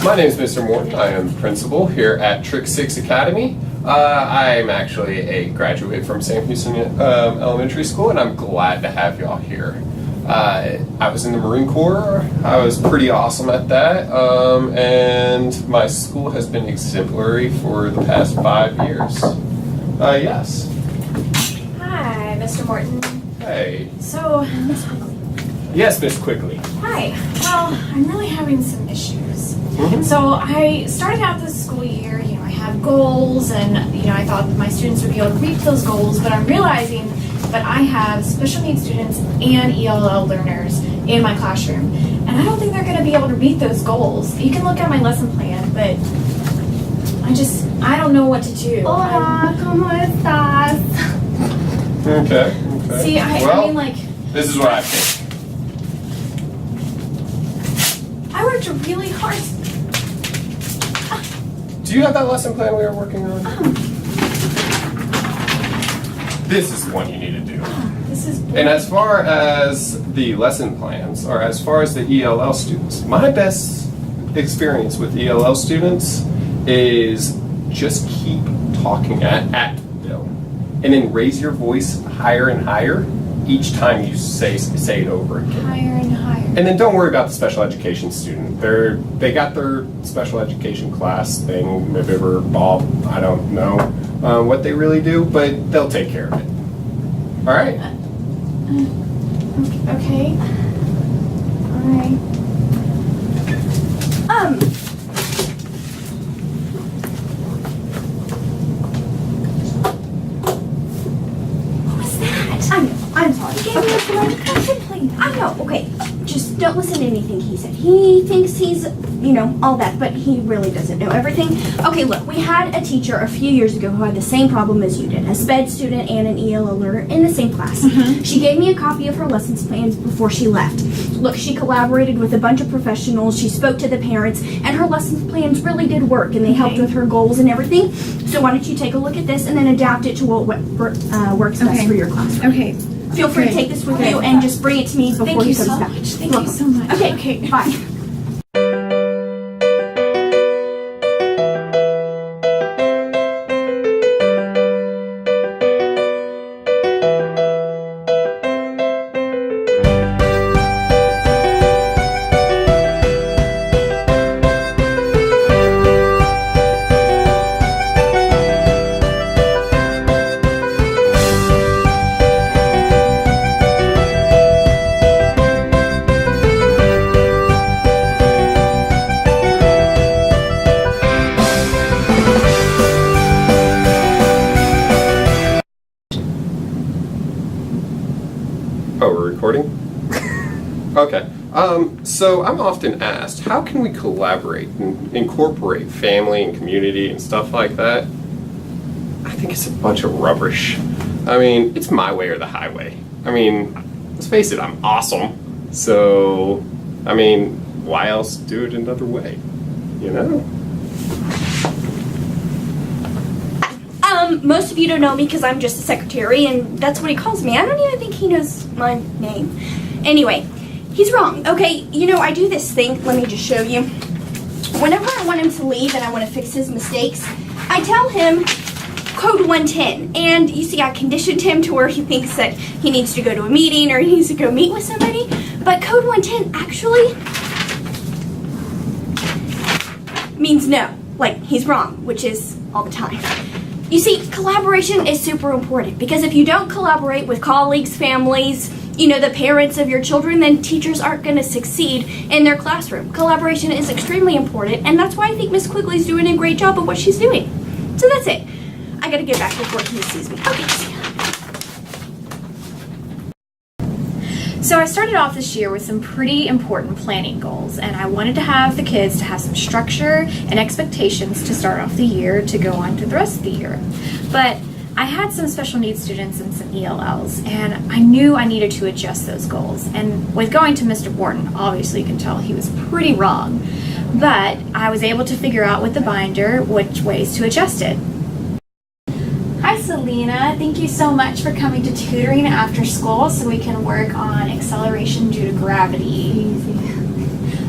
My name is Mr. Morton. I am principal here at Trix Six Academy. I'm actually a graduate from Sam Houston Elementary School, and I'm glad to have y'all here. I was in the Marine Corps. I was pretty awesome at that, and my school has been exemplary for the past 5 years. Yes. Hi, Mr. Morton. Hey. So, Miss Quigley. Yes, Miss Quigley. Hi. Well, I'm really having some issues. Mm-hmm. So I started out this school year, I had goals, and I thought that my students would be able to reach those goals, but I'm realizing that I have special needs students and ELL learners in my classroom, and I don't think they're going to be able to meet those goals. You can look at my lesson plan, but I don't know what to do. Hola, ¿cómo estás? Okay. See, I mean, like, this is what I think. I worked really hard. Do you have that lesson plan we were working on? This is the one you need to do. This is And as far as the lesson plans, or as far as the ELL students, my best experience with ELL students is just keep talking at them, and then raise your voice higher and higher each time you say it over again. higher and higher. And then don't worry about the special education student. They got their special education class thing, maybe or Bob, I don't know what they really do, but they'll take care of it. All right? Okay. All right. What was that? I'm sorry. He gave me a blank lesson plan. I know, okay. Just don't listen to anything he said. He thinks he's, all that, but he really doesn't know everything. Okay, look, we had a teacher a few years ago who had the same problem as you did, a SPED student and an ELL learner in the same class. Mm-hmm. She gave me a copy of her lessons plans before she left. Look, she collaborated with a bunch of professionals, she spoke to the parents, and her lessons plans really did work, and they helped with her goals and everything. So why don't you take a look at this and then adapt it to what works best for your classroom. Okay. Feel free to take this with you and just bring it to me before Thank he you comes so back. much. Thank you so much. Okay, bye. Oh, we're recording? Okay. So I'm often asked, how can we collaborate and incorporate family and community and stuff like that? I think it's a bunch of rubbish. I mean, it's my way or the highway. I mean, let's face it, I'm awesome. So, I mean, why else do it another way? Most of you don't know me because I'm just a secretary, and that's what he calls me. I don't even think he knows my name. Anyway, he's wrong. Okay, I do this thing. Let me just show you. Whenever I want him to leave and I want to fix his mistakes, I tell him code 110. And you see, I conditioned him to where he thinks that he needs to go to a meeting or he needs to go meet with somebody. But code 110 actually means no. Like, he's wrong, which is all the time. You see, collaboration is super important because if you don't collaborate with colleagues, families, the parents of your children, then teachers aren't going to succeed in their classroom. Collaboration is extremely important, and that's why I think Miss Quigley's doing a great job of what she's doing. So that's it. I got to get back before he sees me. Okay, see ya. So I started off this year with some pretty important planning goals, and I wanted to have the kids to have some structure and expectations to start off the year to go on to the rest of the year. But I had some special needs students and some ELLs, and I knew I needed to adjust those goals. And with going to Mr. Morton, obviously you can tell he was pretty wrong, but I was able to figure out with the binder which ways to adjust it. Hi Selena, thank you so much for coming to tutoring after school so we can work on acceleration due to gravity.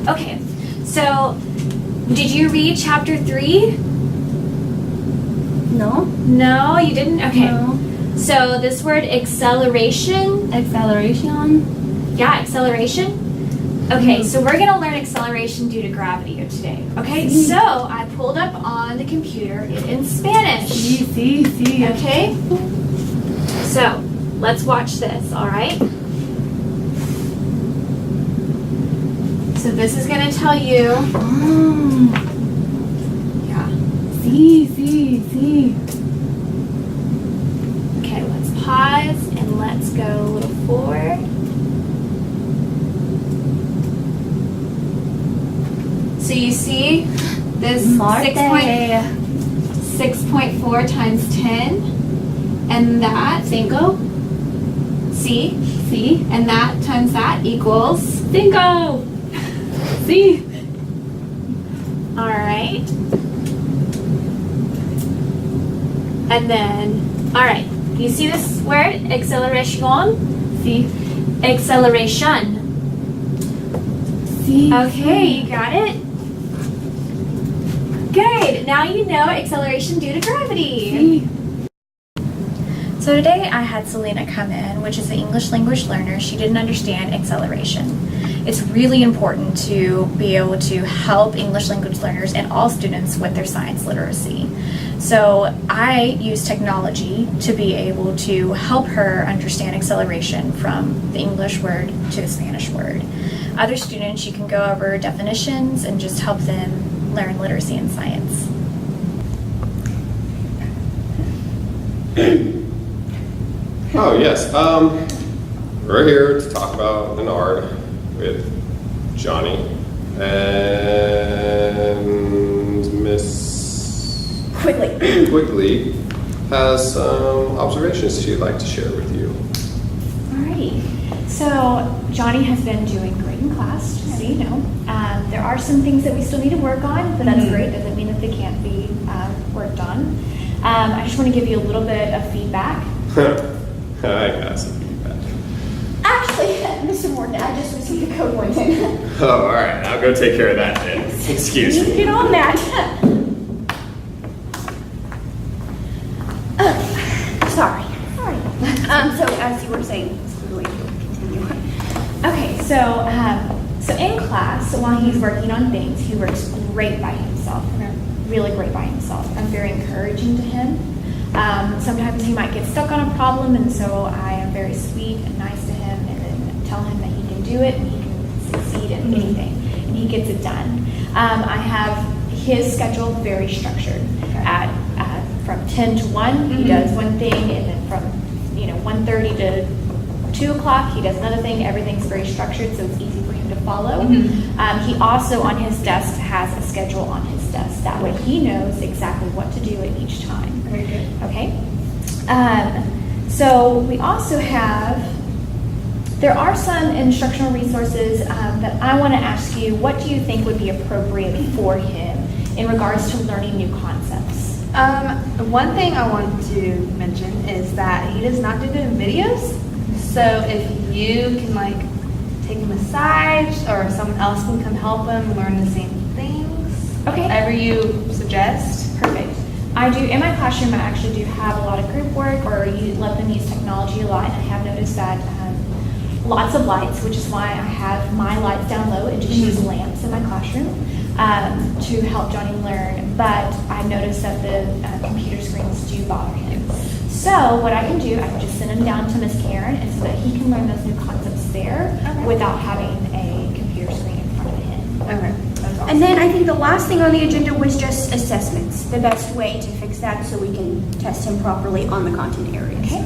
Okay, so Did you read chapter 3? No. No, you didn't? Okay. No. So this word acceleration. Acceleration. Yeah, acceleration. Okay, so we're going to learn acceleration due to gravity today. Okay, so I pulled up on the computer it in Spanish. Sí. Okay? So, let's watch this, alright? So this is going to tell you... Yeah. Sí. Okay, let's pause and let's go a little forward. So you see this 6.4 times 10, and that, cinco, see, and that times that equals cinco. See? All right. And then, all right, you see this word, acceleration? See? Acceleration. Sí. Okay, you got it? Good. Now you know acceleration due to gravity. So today I had Selena come in, which is an English language learner. She didn't understand acceleration. It's really important to be able to help English language learners and all students with their science literacy. So I use technology to be able to help her understand acceleration from the English word to the Spanish word. Other students, you can go over definitions and just help them learn literacy and science. Oh, yes. We're here to talk about an art with Johnny and Miss Quigley has some observations she'd like to share with you. Alrighty. So Johnny has been doing great in class, just so you know. There are some things that we still need to work on, but that's great. Doesn't mean that they can't be worked on. I just want to give you a little bit of feedback. I got some feedback. Actually, Mr. Morton, I just received a code word in. Oh, all right. I'll go take care of that then. Excuse me. Get on that. Sorry. So as you were saying, Okay, so in class, so while he's working on things, he works great by himself, really great by himself. I'm very encouraging to him. Sometimes he might get stuck on a problem, and so I am very sweet and nice to him, and then tell him that he can do it and he can succeed in anything, and he gets it done. I have his schedule very structured. From 10 to 1, he does one thing, and then from 1:30 to 2 o'clock, he does another thing. Everything's very structured, so it's easy for him to follow. He also, on his desk, has a schedule on his desk. That way he knows exactly what to do at each time. Very good. Okay? So we also have, there are some instructional resources that I want to ask you, what do you think would be appropriate for him in regards to learning new concepts? One thing I want to mention is that he does not do good in videos. So if you can take him aside, or someone else can come help him learn the same things. Okay. Whatever you suggest. Perfect. I do, in my classroom, I actually do have a lot of group work, or you let them use technology a lot, and I have noticed that lots of lights, which is why I have my lights down low and just use lamps in my classroom to help Johnny learn. But I've noticed that the computer screens do bother him. So what I can do, I can just send him down to Miss Karen, and so that he can learn those new concepts there without having a computer screen in front of him. Okay. That's awesome. And then I think the last thing on the agenda was just assessments. The best way to fix that so we can test him properly on the content areas. Okay.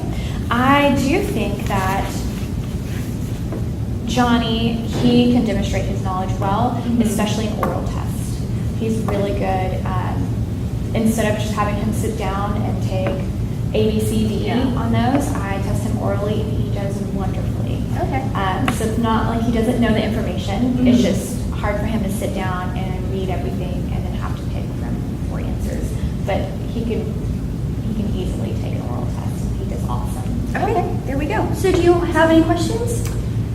I do think that Johnny, he can demonstrate his knowledge well, especially in oral tests. He's really good. Instead of just having him sit down and take A, B, C, D, E on those, I test him orally and he does wonderfully. Okay. So it's not like he doesn't know the information. It's just hard for him to sit down and read everything and then have to pick from 4 answers. But he can easily take an oral test, and he does awesome. Okay, there we go. So do you have any questions?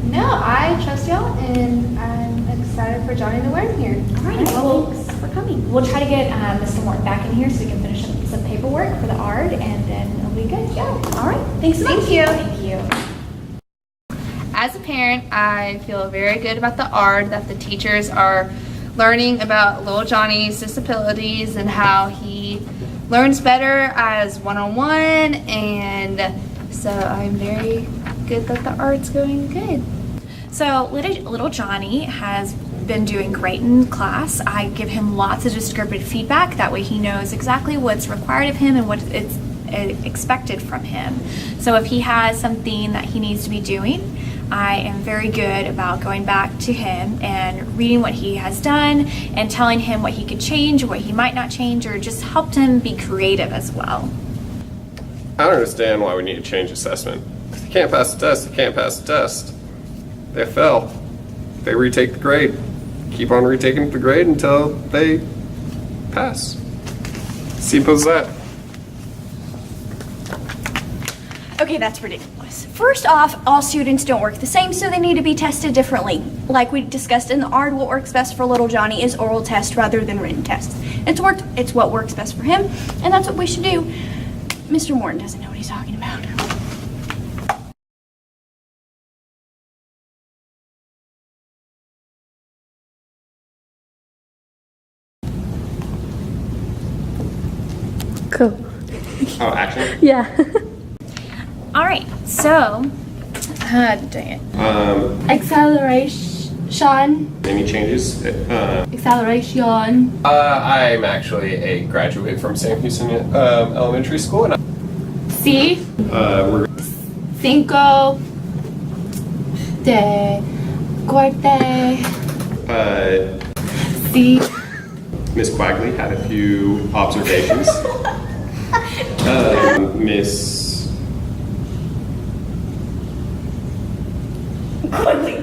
No, I trust y'all, and I'm excited for Johnny to learn here. All right, well, thanks for coming. we'll try to get Mr. Morton back in here so we can finish up some paperwork for the ARD, and then it'll be good. Yeah. All right. Thanks so much. Thank you. Thank you. As a parent, I feel very good about the ARD, that the teachers are learning about little Johnny's disabilities and how he learns better as one-on-one, and so I'm very good that the ARD's going good. So little Johnny has been doing great in class. I give him lots of descriptive feedback. That way he knows exactly what's required of him and what it's expected from him. So if he has something that he needs to be doing, I am very good about going back to him and reading what he has done and telling him what he could change or what he might not change, or just helped him be creative as well. I don't understand why we need to change assessment. If they can't pass the test, they can't pass the test. They fail. They retake the grade. Keep on retaking the grade until they pass. Simple as that. Okay, that's ridiculous. First off, all students don't work the same, so they need to be tested differently. Like we discussed in the ARD, what works best for little Johnny is oral tests rather than written tests. It's what works best for him, and that's what we should do. Mr. Morton doesn't know what he's talking about. Cool. Oh, action? Yeah. All right, so, dang it. Acceleration. Any changes? Acceleration. I'm actually a graduate from Sam Houston Elementary School, and C. we're Cinco de corte. C. Miss Quagley had a few observations. Miss Quickly.